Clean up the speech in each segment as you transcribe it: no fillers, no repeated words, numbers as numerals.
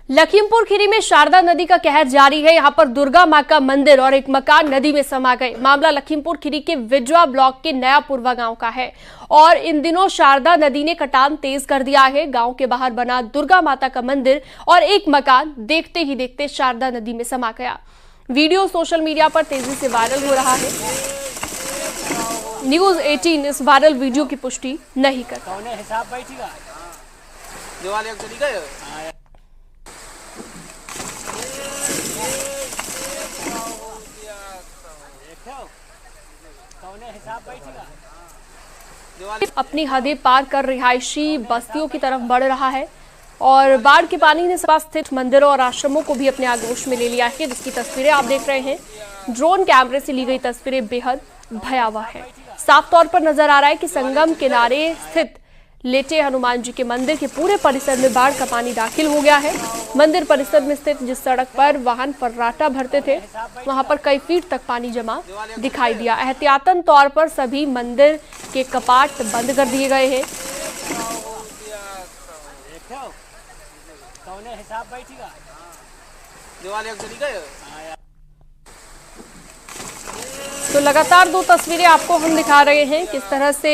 लखीमपुर खीरी में शारदा नदी का कहर जारी है। यहां पर दुर्गा मां का मंदिर और एक मकान नदी में समा गए। मामला लखीमपुर खीरी के विजवा ब्लॉक के नया पुरवा गांव का है और इन दिनों शारदा नदी ने कटान तेज कर दिया है। गांव के बाहर बना दुर्गा माता का मंदिर और एक मकान देखते ही देखते शारदा नदी में समा गया। वीडियो सोशल मीडिया पर तेजी से वायरल हो रहा है। न्यूज 18 इस वायरल वीडियो की पुष्टि नहीं करता। अपनी हदें पार कर रिहायशी बस्तियों की तरफ बढ़ रहा है और बाढ़ के पानी ने पास स्थित मंदिरों और आश्रमों को भी अपने आगोश में ले लिया है, जिसकी तस्वीरें आप देख रहे हैं। ड्रोन कैमरे से ली गई तस्वीरें बेहद भयावह है। साफ तौर पर नजर आ रहा है कि संगम किनारे स्थित लेटे हनुमान जी के मंदिर के पूरे परिसर में बाढ़ का पानी दाखिल हो गया है। मंदिर परिसर में स्थित जिस सड़क पर वाहन फर्राटा भरते थे, वहां पर कई फीट तक पानी जमा दिखाई दिया। एहतियातन तौर पर सभी मंदिर के कपाट बंद कर दिए गए हैं। तो लगातार दो तस्वीरें आपको हम दिखा रहे हैं किस तरह से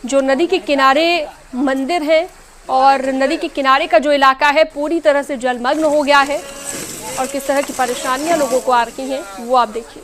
जो नदी के किनारे मंदिर है और नदी के किनारे का जो इलाका है पूरी तरह से जलमग्न हो गया है और किस तरह की परेशानियां लोगों को आ रही हैं वो आप देखिए।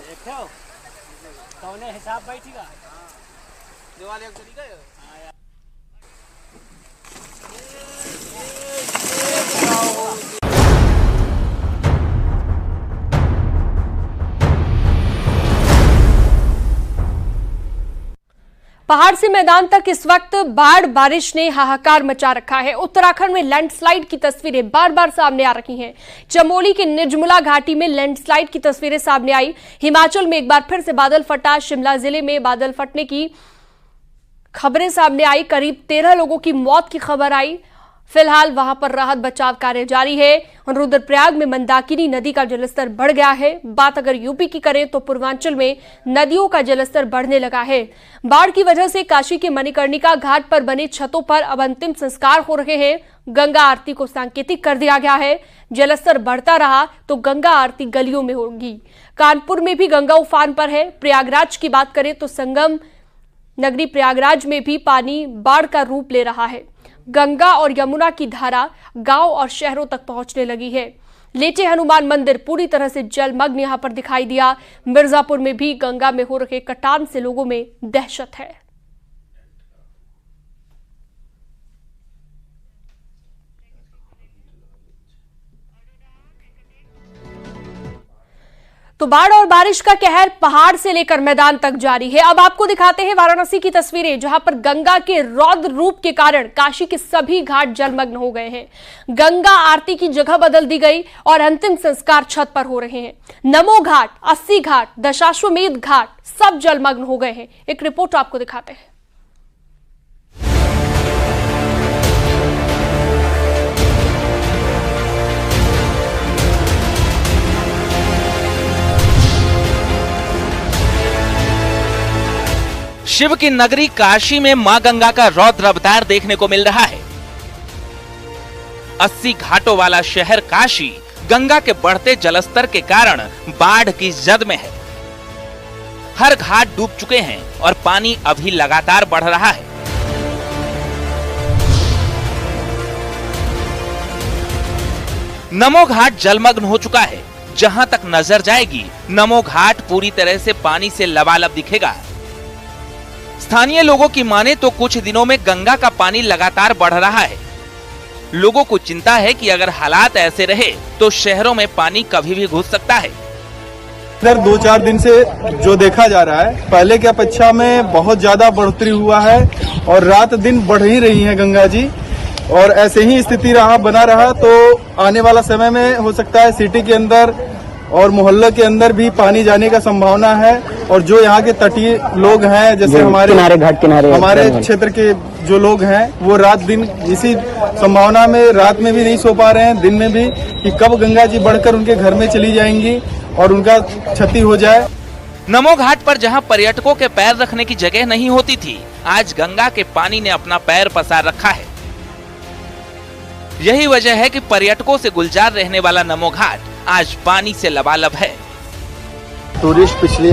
पहाड़ से मैदान तक इस वक्त बाढ़ बारिश ने हाहाकार मचा रखा है। उत्तराखंड में लैंडस्लाइड की तस्वीरें बार बार सामने आ रही हैं। चमोली के निर्जमुला घाटी में लैंडस्लाइड की तस्वीरें सामने आई। हिमाचल में एक बार फिर से बादल फटा। शिमला जिले में बादल फटने की खबरें सामने आई। करीब 13 लोगों की मौत की खबर आई। फिलहाल वहां पर राहत बचाव कार्य जारी है। रुद्रप्रयाग में मंदाकिनी नदी का जलस्तर बढ़ गया है। बात अगर यूपी की करें तो पूर्वांचल में नदियों का जलस्तर बढ़ने लगा है। बाढ़ की वजह से काशी के मणिकर्णिका घाट पर बने छतों पर अब अंतिम संस्कार हो रहे हैं। गंगा आरती को सांकेतिक कर दिया गया है। जलस्तर बढ़ता रहा तो गंगा आरती गलियों में होगी। कानपुर में भी गंगा उफान पर है। प्रयागराज की बात करें तो संगम नगरी प्रयागराज में भी पानी बाढ़ का रूप ले रहा है। गंगा और यमुना की धारा गांव और शहरों तक पहुंचने लगी है। लेटे हनुमान मंदिर पूरी तरह से जलमग्न यहां पर दिखाई दिया। मिर्जापुर में भी गंगा में हो रहे कटान से लोगों में दहशत है। तो बाढ़ और बारिश का कहर पहाड़ से लेकर मैदान तक जारी है। अब आपको दिखाते हैं वाराणसी की तस्वीरें, जहां पर गंगा के रौद्र रूप के कारण काशी के सभी घाट जलमग्न हो गए हैं। गंगा आरती की जगह बदल दी गई और अंतिम संस्कार छत पर हो रहे हैं। नमो घाट, 80 घाट, दशाश्वमेध घाट सब जलमग्न हो गए हैं। एक रिपोर्ट आपको दिखाते हैं। शिव की नगरी काशी में मां गंगा का रौद्र अवतार देखने को मिल रहा है। 80 घाटों वाला शहर काशी गंगा के बढ़ते जलस्तर के कारण बाढ़ की जद में है। हर घाट डूब चुके हैं और पानी अभी लगातार बढ़ रहा है। नमो घाट जलमग्न हो चुका है। जहां तक नजर जाएगी नमो घाट पूरी तरह से पानी से लबालब दिखेगा। स्थानीय लोगों की माने तो कुछ दिनों में गंगा का पानी लगातार बढ़ रहा है। लोगों को चिंता है कि अगर हालात ऐसे रहे तो शहरों में पानी कभी भी घुस सकता है। इधर 2-4 दिन से जो देखा जा रहा है, पहले की अपेक्षा में बहुत ज्यादा बढ़ोतरी हुआ है और रात दिन बढ़ ही रही है गंगा जी। और ऐसे ही स्थिति बना रहा तो आने वाला समय में हो सकता है सिटी के अंदर और मोहल्ले के अंदर भी पानी जाने का संभावना है। और जो यहाँ के तटीय लोग हैं, जैसे हमारे घाट किनारे हमारे क्षेत्र के जो लोग हैं, वो रात दिन इसी संभावना में रात में भी नहीं सो पा रहे हैं, दिन में भी, कि कब गंगा जी बढ़कर उनके घर में चली जाएंगी और उनका क्षति हो जाए। नमो घाट पर जहां पर्यटकों के पैर रखने की जगह नहीं होती थी, आज गंगा के पानी ने अपना पैर पसार रखा है। यही वजह है कि पर्यटकों से गुलजार रहने वाला नमो घाट आज पानी से लबालब है। टूरिस्ट पिछले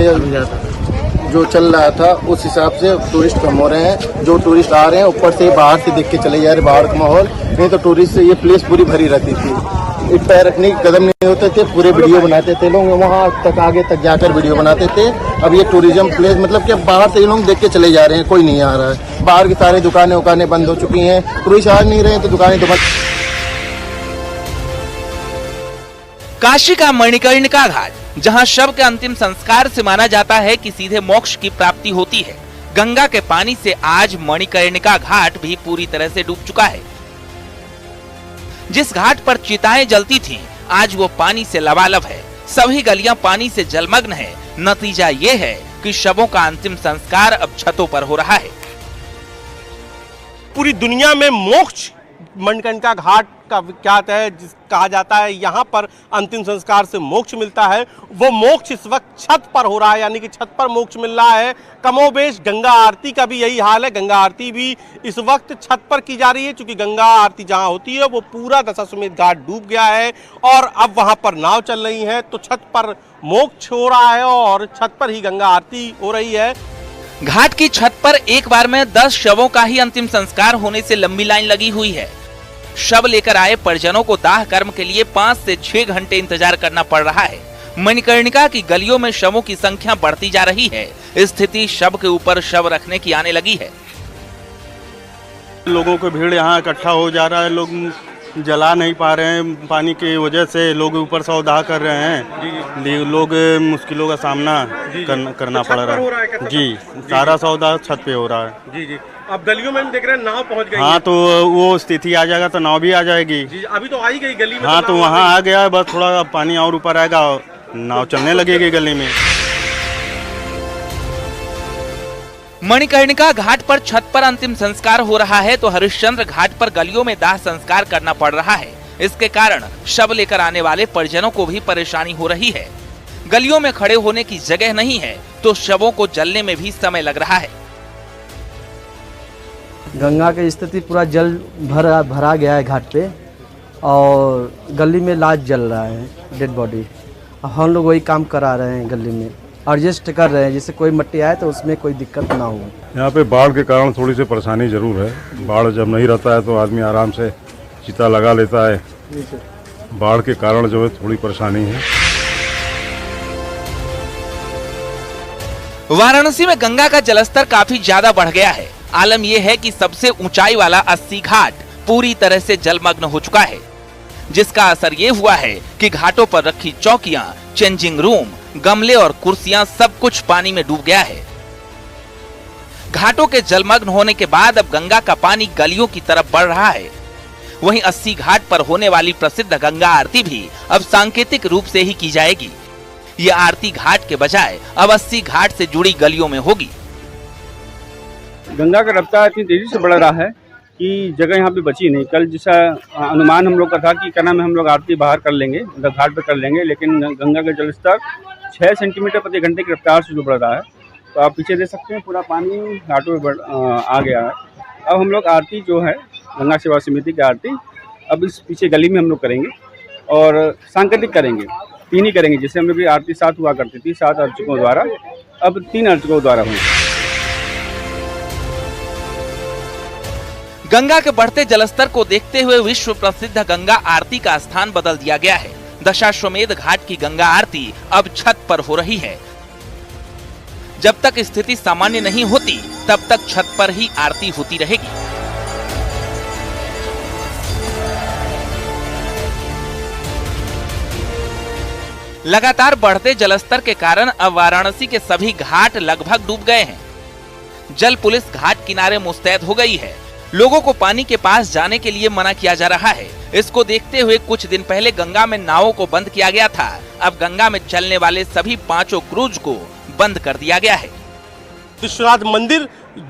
जो चल रहा था उस हिसाब से टूरिस्ट कम हो रहे हैं। जो टूरिस्ट आ रहे हैं ऊपर से बाहर से देख के चले जा रहे, बाहर का माहौल। नहीं तो टूरिस्ट से ये प्लेस पूरी भरी रहती थी, एक पैर रखने की कदम नहीं होते थे, पूरे वीडियो बनाते थे लोग, वहाँ तक आगे तक जाकर वीडियो बनाते थे। अब ये टूरिज्म प्लेस मतलब कि बाहर से ये लोग देख के चले जा रहे हैं, कोई नहीं आ रहा है। बाहर की सारी दुकानें बंद हो चुकी हैं, टूरिस्ट आ नहीं रहे तो दुकानें तो बंद। काशी का मणिकर्णिका घाट, जहां शव के अंतिम संस्कार से माना जाता है कि सीधे मोक्ष की प्राप्ति होती है, गंगा के पानी से आज मणिकर्णिका घाट भी पूरी तरह से डूब चुका है। जिस घाट पर चिताएं जलती थीं, आज वो पानी से लबालब है। सभी गलियां पानी से जलमग्न है। नतीजा ये है कि शवों का अंतिम संस्कार अब छतों पर हो रहा है। पूरी दुनिया में मोक्ष मणिकर्णिका घाट का विख्यात है, कहा जाता है यहाँ पर अंतिम संस्कार से मोक्ष मिलता है। वो मोक्ष इस वक्त छत पर हो रहा है, यानी कि छत पर मोक्ष मिल रहा है। कमोबेश गंगा आरती का भी यही हाल है। गंगा आरती भी इस वक्त छत पर की जा रही है, क्योंकि गंगा आरती जहाँ होती है वो पूरा दशाश्वमेध घाट डूब गया है और अब वहाँ पर नाव चल रही है, तो छत पर मोक्ष हो रहा है और छत पर ही गंगा आरती हो रही है। घाट की छत पर एक बार में 10 शवों का ही अंतिम संस्कार होने से लंबी लाइन लगी हुई है। शव लेकर आए परिजनों को दाह कर्म के लिए 5 से 6 घंटे इंतजार करना पड़ रहा है। मणिकर्णिका की गलियों में शवों की संख्या बढ़ती जा रही है। स्थिति शव के ऊपर शव रखने की आने लगी है। लोगों की भीड़ यहाँ इकट्ठा हो जा रहा है, लोग जला नहीं पा रहे हैं पानी की वजह से, लोग ऊपर सौदा कर रहे हैं। लोग मुश्किलों का सामना करना पड़ रहा है। जी, सारा सौदा छत पे हो रहा है। जी। अब गलियों में देख रहे हैं नाव पहुंच गई। हाँ, तो वो स्थिति आ जाएगा तो नाव भी आ जाएगी। जी, अभी तो आई गई गली में। हाँ, तो वहाँ आ गया है, बस थोड़ा पानी और ऊपर आएगा, नाव चलने लगेगी गली में। मणिकर्णिका घाट पर छत पर अंतिम संस्कार हो रहा है तो हरिश्चंद्र घाट पर गलियों में दाह संस्कार करना पड़ रहा है। इसके कारण शव लेकर आने वाले परिजनों को भी परेशानी हो रही है। गलियों में खड़े होने की जगह नहीं है तो शवों को जलने में भी समय लग रहा है। गंगा की स्थिति पूरा जल भरा गया है घाट पे और गली में लाश जल रहा है, डेड बॉडी। हम लोग वही काम करा रहे हैं, गली में एडजस्ट कर रहे हैं, जिससे कोई मट्टी आए तो उसमें कोई दिक्कत ना हो। यहाँ पे बाढ़ के कारण थोड़ी सी परेशानी जरूर है। बाढ़ जब नहीं रहता है तो आदमी आराम से चिता लगा लेता है। बाढ़ के कारण जो है थोड़ी परेशानी है। वाराणसी में गंगा का जलस्तर काफी ज्यादा बढ़ गया है। आलम यह है कि सबसे ऊंचाई वाला 80 घाट पूरी तरह से जलमग्न हो चुका है, जिसका असर ये हुआ है कि घाटों पर रखी चौकियां, चेंजिंग रूम, गमले और कुर्सियां सब कुछ पानी में डूब गया है। घाटों के जलमग्न होने के बाद अब गंगा का पानी गलियों की तरफ बढ़ रहा है। वहीं 80 घाट पर होने वाली प्रसिद्ध गंगा आरती भी अब सांकेतिक रूप से ही की जाएगी। ये आरती घाट के बजाय अब 80 घाट से जुड़ी गलियों में होगी। गंगा का रफ्तार इतनी तेजी से बढ़ रहा है कि जगह यहाँ पे बची नहीं। कल जैसा अनुमान हम लोग का था कि क्या नाम है, हम लोग आरती बाहर कर लेंगे, मतलब घाट पे कर लेंगे, लेकिन गंगा का जलस्तर 6 सेंटीमीटर प्रति घंटे की रफ्तार से जो बढ़ रहा है। तो आप पीछे देख सकते हैं पूरा पानी घाटों में आ गया है। अब हम लोग आरती जो है गंगा सेवा समिति की आरती अब इस पीछे गली में हम लोग करेंगे और सांकेतिक करेंगे, 3 ही करेंगे। जैसे हम लोग की आरती 7 हुआ करती थी, 7 अर्चकों द्वारा, अब 3 अर्चकों द्वारा होंगे। गंगा के बढ़ते जलस्तर को देखते हुए विश्व प्रसिद्ध गंगा आरती का स्थान बदल दिया गया है। दशाश्वमेध घाट की गंगा आरती अब छत पर हो रही है। जब तक स्थिति सामान्य नहीं होती तब तक छत पर ही आरती होती रहेगी। लगातार बढ़ते जलस्तर के कारण अब वाराणसी के सभी घाट लगभग डूब गए हैं। जल पुलिस घाट किनारे मुस्तैद हो गई है। लोगों को पानी के पास जाने के लिए मना किया जा रहा है। इसको देखते हुए कुछ दिन पहले गंगा में नावों को बंद किया गया था। अब गंगा में चलने वाले सभी 5 क्रूज को बंद कर दिया गया है। विश्वनाथ मंदिर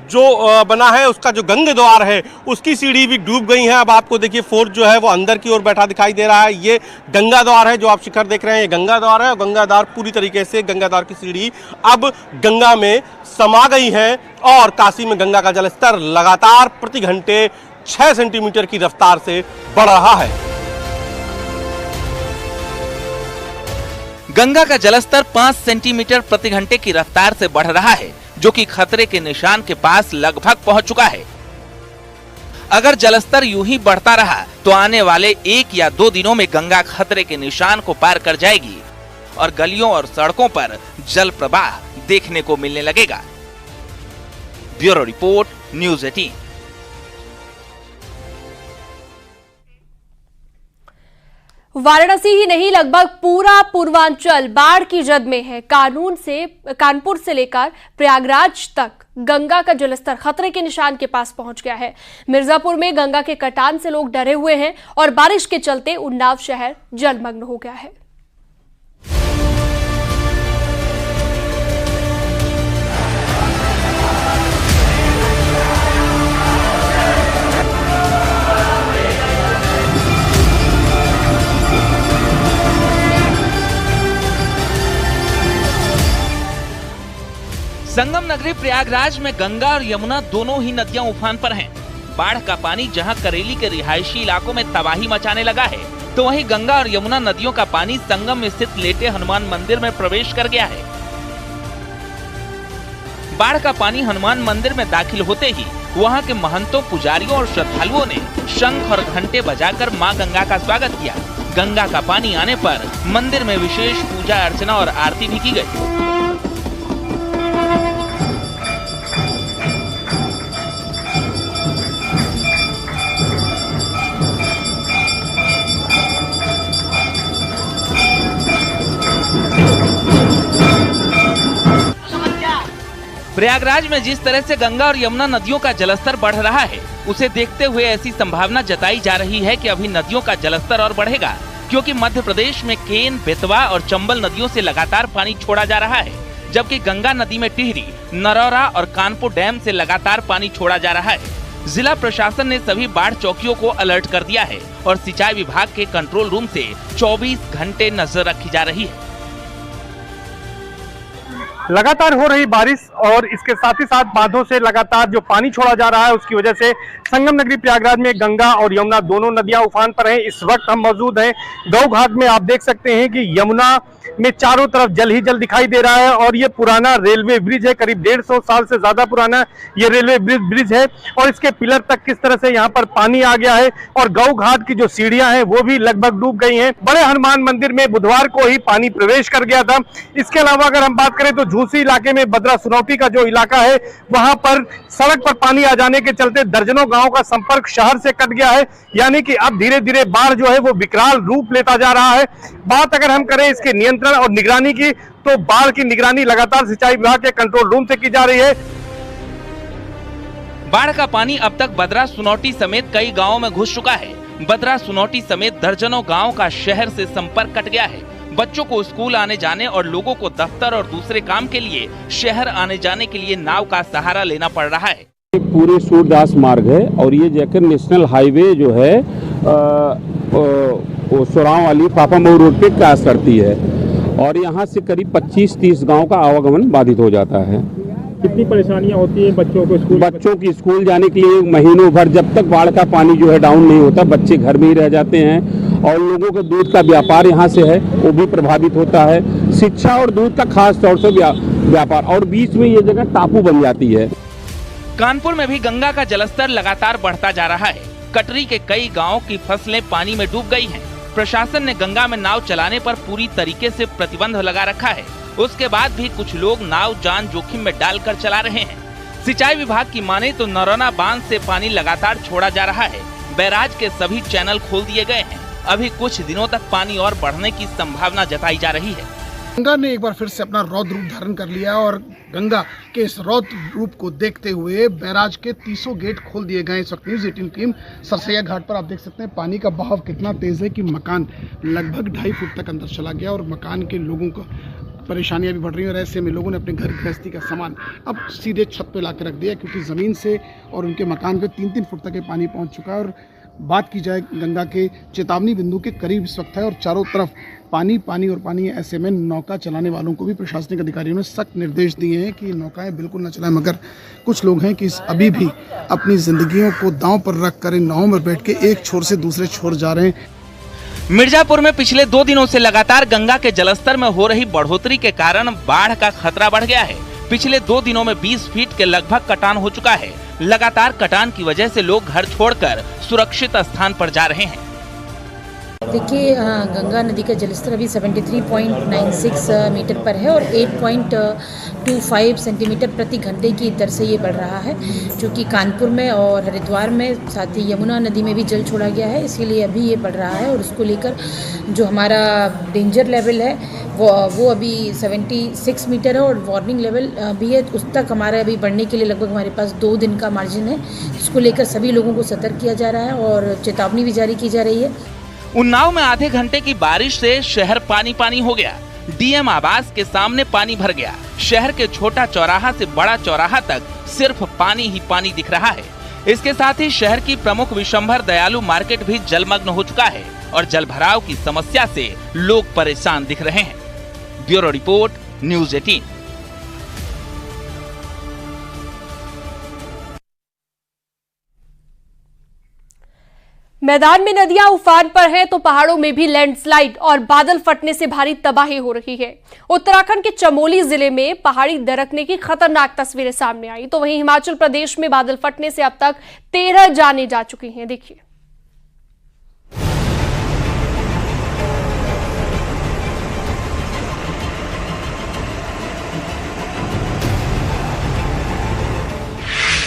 जो बना है उसका जो गंगा द्वार है उसकी सीढ़ी भी डूब गई है। अब आपको देखिए फोर्ट जो है वो अंदर की ओर बैठा दिखाई दे रहा है। ये गंगा द्वार है जो आप शिखर देख रहे हैं, ये गंगा द्वार है। गंगा द्वार पूरी तरीके से गंगा द्वार की सीढ़ी अब गंगा में समा गई है और काशी में गंगा का जलस्तर लगातार प्रति घंटे 6 सेंटीमीटर की रफ्तार से बढ़ रहा है। गंगा का जलस्तर 5 सेंटीमीटर प्रति घंटे की रफ्तार से बढ़ रहा है, जो कि खतरे के निशान के पास लगभग पहुंच चुका है। अगर जलस्तर यूं ही बढ़ता रहा तो आने वाले 1 या 2 दिनों में गंगा खतरे के निशान को पार कर जाएगी और गलियों और सड़कों पर जल प्रवाह देखने को मिलने लगेगा। Bureau report, news 18। वाराणसी ही नहीं, लगभग पूरा पूर्वांचल बाढ़ की जद में है। कानपुर से लेकर प्रयागराज तक गंगा का जलस्तर खतरे के निशान के पास पहुंच गया है। मिर्जापुर में गंगा के कटान से लोग डरे हुए हैं और बारिश के चलते उन्नाव शहर जलमग्न हो गया है। संगम नगरी प्रयागराज में गंगा और यमुना दोनों ही नदियां उफान पर हैं। बाढ़ का पानी जहां करेली के रिहायशी इलाकों में तबाही मचाने लगा है, तो वहीं गंगा और यमुना नदियों का पानी संगम में स्थित लेटे हनुमान मंदिर में प्रवेश कर गया है। बाढ़ का पानी हनुमान मंदिर में दाखिल होते ही वहां के महंतों, पुजारियों और श्रद्धालुओं ने शंख और घंटे बजाकर मां गंगा का स्वागत किया। गंगा का पानी आने पर मंदिर में विशेष पूजा अर्चना और आरती भी की गई। प्रयागराज में जिस तरह से गंगा और यमुना नदियों का जलस्तर बढ़ रहा है, उसे देखते हुए ऐसी संभावना जताई जा रही है कि अभी नदियों का जलस्तर और बढ़ेगा, क्योंकि मध्य प्रदेश में केन, बेतवा और चंबल नदियों से लगातार पानी छोड़ा जा रहा है, जबकि गंगा नदी में टिहरी, नरौरा और कानपुर डैम से लगातार पानी छोड़ा जा रहा है। जिला प्रशासन ने सभी बाढ़ चौकियों को अलर्ट कर दिया है और सिंचाई विभाग के कंट्रोल रूम से 24 घंटे नजर रखी जा रही है। लगातार हो रही बारिश और इसके साथ ही साथ बांधों से लगातार जो पानी छोड़ा जा रहा है, उसकी वजह से संगम नगरी प्रयागराज में गंगा और यमुना दोनों नदियां उफान पर हैं। इस वक्त हम मौजूद हैं गौ घाट में। आप देख सकते हैं कि यमुना में चारों तरफ जल ही जल दिखाई दे रहा है और ये पुराना रेलवे ब्रिज है, करीब 150 साल से ज्यादा पुराना ये रेलवे ब्रिज है और इसके पिलर तक किस तरह से यहाँ पर पानी आ गया है और गौ घाट की जो सीढ़ियां हैं वो भी लगभग डूब गई हैं। बड़े हनुमान मंदिर में बुधवार को ही पानी प्रवेश कर गया था। इसके अलावा अगर हम बात करें तो झूसी इलाके में बद्रा सुनौती का जो इलाका है, वहां पर सड़क पर पानी आ जाने के चलते दर्जनों गांवों का संपर्क शहर से कट गया है, यानी कि अब धीरे धीरे बाढ़ जो है वो विकराल रूप लेता जा रहा है। बात अगर हम करें इसके नियंत्रण और निगरानी की, तो बाढ़ की निगरानी लगातार सिंचाई विभाग के कंट्रोल रूम से की जा रही है। बाढ़ का पानी अब तक बद्रा सुनौटी समेत कई गांवों में घुस चुका है। बद्रा सुनौटी समेत दर्जनों गांव का शहर से संपर्क कट गया है। बच्चों को स्कूल आने जाने और लोगों को दफ्तर और दूसरे काम के लिए शहर आने जाने के लिए नाव का सहारा लेना पड़ रहा है। पूरे सूरदास मार्ग है और ये जाकर नेशनल हाईवे जो है सोराव वाली पापामऊ रोड पे क्रॉस करती है और यहाँ से करीब 25-30 गांव का आवागमन बाधित हो जाता है। कितनी परेशानियां होती है बच्चों की स्कूल जाने के लिए महीनों भर, जब तक बाढ़ का पानी जो है डाउन नहीं होता, बच्चे घर में ही रह जाते हैं और लोगों के दूध का व्यापार यहाँ से है वो भी प्रभावित होता है। शिक्षा और दूध का खास तौर से व्यापार, और बीच में ये जगह टापू बन जाती है। कानपुर में भी गंगा का जलस्तर लगातार बढ़ता जा रहा है। कटरी के कई गाँव की फसलें पानी में डूब गई हैं। प्रशासन ने गंगा में नाव चलाने पर पूरी तरीके से प्रतिबंध लगा रखा है। उसके बाद भी कुछ लोग नाव जान जोखिम में डालकर चला रहे हैं। सिंचाई विभाग की माने तो नरौना बांध से पानी लगातार छोड़ा जा रहा है। बैराज के सभी चैनल खोल दिए गए हैं। अभी कुछ दिनों तक पानी और बढ़ने की संभावना जताई जा रही है। गंगा ने एक बार फिर से अपना रौद्र रूप धारण कर लिया और गंगा के इस रौद्र रूप को देखते हुए बैराज के 30 गेट खोल दिए गए। इस वक्त न्यूज़ 18 टीम सरसैया घाट पर आप देख सकते हैं पानी का बहाव कितना तेज है कि मकान लगभग 2.5 फुट तक अंदर चला गया और मकान के लोगों को परेशानियां भी बढ़ रही हैं और ऐसे में लोगों ने अपने घर गृहस्थी का सामान अब सीधे छत पे ला के रख दिया, क्योंकि ज़मीन से और उनके मकान पे 3-3 फुट तक पानी पहुंच चुका है और बात की जाए गंगा के चेतावनी बिंदु के करीब इस वक्त है और चारों तरफ पानी पानी और पानी। ऐसे में नौका चलाने वालों को भी प्रशासनिक अधिकारियों ने सख्त निर्देश दिए हैं कि नौकाएं बिल्कुल न चलाएं, मगर कुछ लोग हैं कि अभी भी अपनी जिंदगियों को दांव पर रखकर इन नावों में बैठ के एक छोर से दूसरे छोर जा रहे हैं। मिर्जापुर में पिछले 2 दिनों से लगातार गंगा के जलस्तर में हो रही बढ़ोतरी के कारण बाढ़ का खतरा बढ़ गया है। पिछले 2 दिनों में 20 फीट के लगभग कटान हो चुका है। लगातार कटान की वजह से लोग घर छोड़कर सुरक्षित स्थान पर जा रहे हैं। देखिए, गंगा नदी का जलस्तर अभी 73.96 मीटर पर है और 8.25 सेंटीमीटर प्रति घंटे की दर से ये बढ़ रहा है, जो कि कानपुर में और हरिद्वार में, साथ ही यमुना नदी में भी जल छोड़ा गया है, इसीलिए अभी ये बढ़ रहा है। और उसको लेकर जो हमारा डेंजर लेवल है वो अभी 76 मीटर है और वार्निंग लेवल भी है। उस तक हमारा अभी बढ़ने के लिए लगभग हमारे पास 2 दिन का मार्जिन है, जिसको लेकर सभी लोगों को सतर्क किया जा रहा है और चेतावनी भी जारी की जा रही है। उन्नाव में आधे घंटे की बारिश से शहर पानी पानी हो गया। डीएम आवास के सामने पानी भर गया। शहर के छोटा चौराहा से बड़ा चौराहा तक सिर्फ पानी ही पानी दिख रहा है। इसके साथ ही शहर की प्रमुख विशंभर दयालु मार्केट भी जलमग्न हो चुका है और जलभराव की समस्या से लोग परेशान दिख रहे हैं। Bureau report, news 18। मैदान में नदियां उफान पर हैं तो पहाड़ों में भी लैंडस्लाइड और बादल फटने से भारी तबाही हो रही है। उत्तराखंड के चमोली जिले में पहाड़ी दरकने की खतरनाक तस्वीरें सामने आई, तो वहीं हिमाचल प्रदेश में बादल फटने से अब तक 13 जानें जा चुकी हैं। देखिए,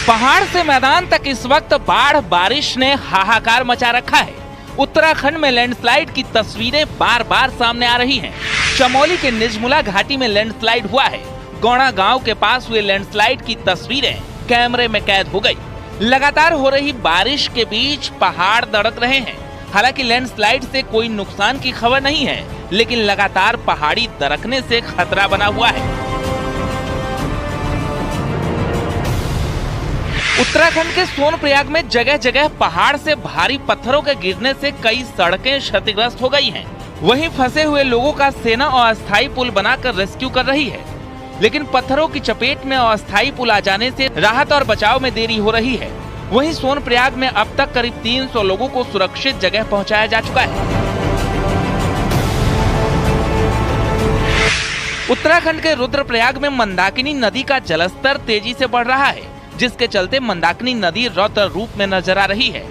पहाड़ से मैदान तक इस वक्त बाढ़ बारिश ने हाहाकार मचा रखा है। उत्तराखंड में लैंडस्लाइड की तस्वीरें बार बार सामने आ रही हैं। चमोली के निजमुला घाटी में लैंडस्लाइड हुआ है। गौड़ा गांव के पास हुए लैंडस्लाइड की तस्वीरें कैमरे में कैद हो गई। लगातार हो रही बारिश के बीच पहाड़ दड़क रहे हैं। हालांकि लैंडस्लाइड से कोई नुकसान की खबर नहीं है, लेकिन लगातार पहाड़ी दरकने से खतरा बना हुआ है। उत्तराखंड के सोनप्रयाग में जगह जगह पहाड़ से भारी पत्थरों के गिरने से कई सड़कें क्षतिग्रस्त हो गई हैं। वहीं फंसे हुए लोगों का सेना अस्थायी पुल बनाकर रेस्क्यू कर रही है, लेकिन पत्थरों की चपेट में अस्थायी पुल आ जाने से राहत और बचाव में देरी हो रही है। वहीं सोनप्रयाग में अब तक करीब 300 लोगों को सुरक्षित जगह पहुंचाया जा चुका है। उत्तराखंड के रुद्रप्रयाग में मंदाकिनी नदी का जलस्तर तेजी से बढ़ रहा है, जिसके चलते मंदाकिनी नदी रौद्र रूप में नजर आ रही है।